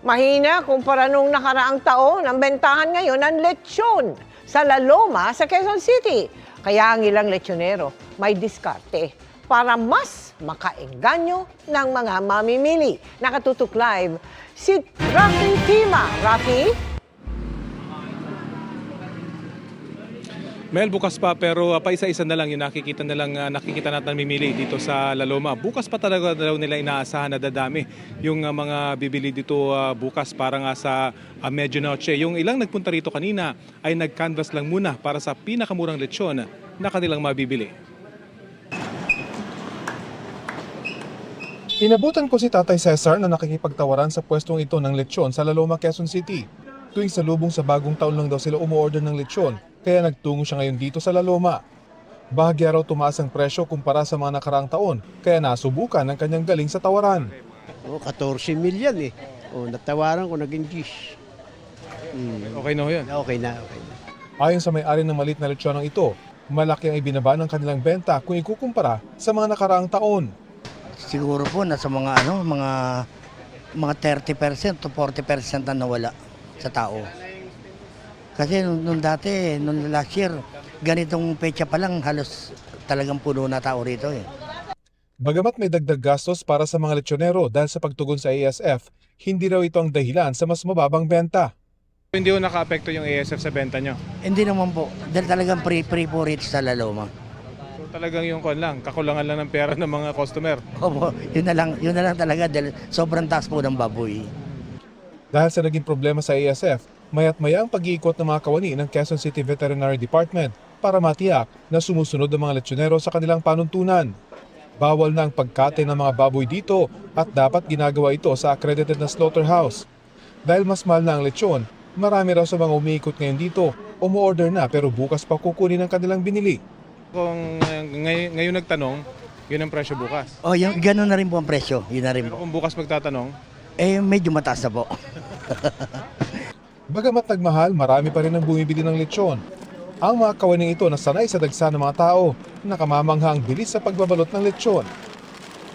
Mahina kumpara nung nakaraang taon, ang bentahan ngayon ng lechon sa La Loma sa Quezon City. Kaya ang ilang lechonero may diskarte para mas makaengganyo ng mga mamimili. Nakatutok live si Rafi Tima. Rafi? Mel, bukas pa pero paisa-isa na lang yung nakikita natin namimili dito sa La Loma. Bukas pa talaga daw nila inaasahan na dadami yung mga bibili dito bukas para nga sa medianoche. Yung ilang nagpunta rito kanina ay nag-canvas lang muna para sa pinakamurang lechon na kanilang mabibili. Inabutan ko si Tatay Cesar na nakikipagtawaran sa pwestong ito ng lechon sa La Loma, Quezon City. Tuwing salubong sa bagong taon lang daw sila umuorder ng lechon, kaya nagtungo siya ngayon dito sa La Loma. Bahagya raw tumaas ang presyo kumpara sa mga nakaraang taon, kaya nasubukan ang kanyang galing sa tawaran. 14 million eh. Natawaran ko, naging 10. Okay na ho yan? Okay na. Ayon sa may-ari ng maliit na lechonang ito, malaki ang ibinaba ng kanilang benta kung ikukumpara sa mga nakaraang taon. Siguro po nasa mga 30% to 40% na nawala sa tao. Kasi nung dati, nung last year, ganitong pecha pa lang halos talagang puno na tao rito eh. Bagamat may dagdag gastos para sa mga lechonero dahil sa pagtugon sa ASF, hindi raw ito ang dahilan sa mas mababang benta. Hindi ho naka-apekto yung ASF sa benta nyo? Hindi naman po, dahil talagang free po rito sa La Loma. So talagang yung kakulangan lang ng pera ng mga customer? Opo, yun na lang talaga dahil sobrang taas po ng baboy. Dahil sa naging problema sa ASF, mayat maya ang pag-iikot ng mga kawani ng Quezon City Veterinary Department para matiyak na sumusunod ang mga lechonero sa kanilang panuntunan. Bawal na ang pagkate ng mga baboy dito at dapat ginagawa ito sa accredited na slaughterhouse. Dahil mas mahal na ang lechon, marami raw sa mga umiikot ngayon dito, umu-order na pero bukas pa kukunin ang kanilang binili. Kung ngayon nagtanong, yun ang presyo bukas. Yung gano'n na rin po ang presyo, yun na rin Pero po. kung bukas magtatanong, Medyo mataas na po. Bagamat nagmahal, marami pa rin ang bumibili ng lechon. Ang mga kawaning ito na sanay sa dagsa ng mga tao, nakamamangha ang bilis sa pagbabalot ng lechon.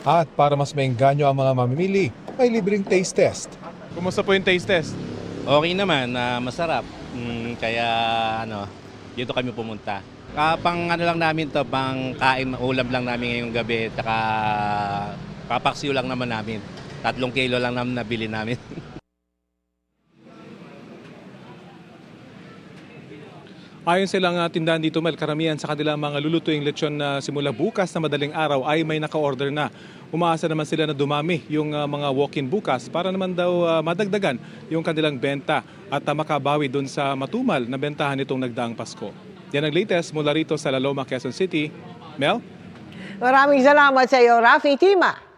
At para mas maengganyo ang mga mamimili, may libreng taste test. kumusta po yung taste test? Okay naman, masarap. Kaya dito kami pumunta. Pang lang namin to, pang kain, ulam lang namin ngayong gabi, taka papaksiw lang naman namin. 3 kilo lang naman nabili namin. Ayon silang tindahan dito, Mel, karamihan sa kanilang mga lulutuing lechon na simula bukas na madaling araw ay may naka-order na. Umaasa naman sila na dumami yung mga walk-in bukas para naman daw madagdagan yung kanilang benta at makabawi dun sa matumal na bentahan nitong nagdaang Pasko. Yan ang latest mula rito sa La Loma, Quezon City. Mel? Maraming salamat sa iyo, Rafi Tima.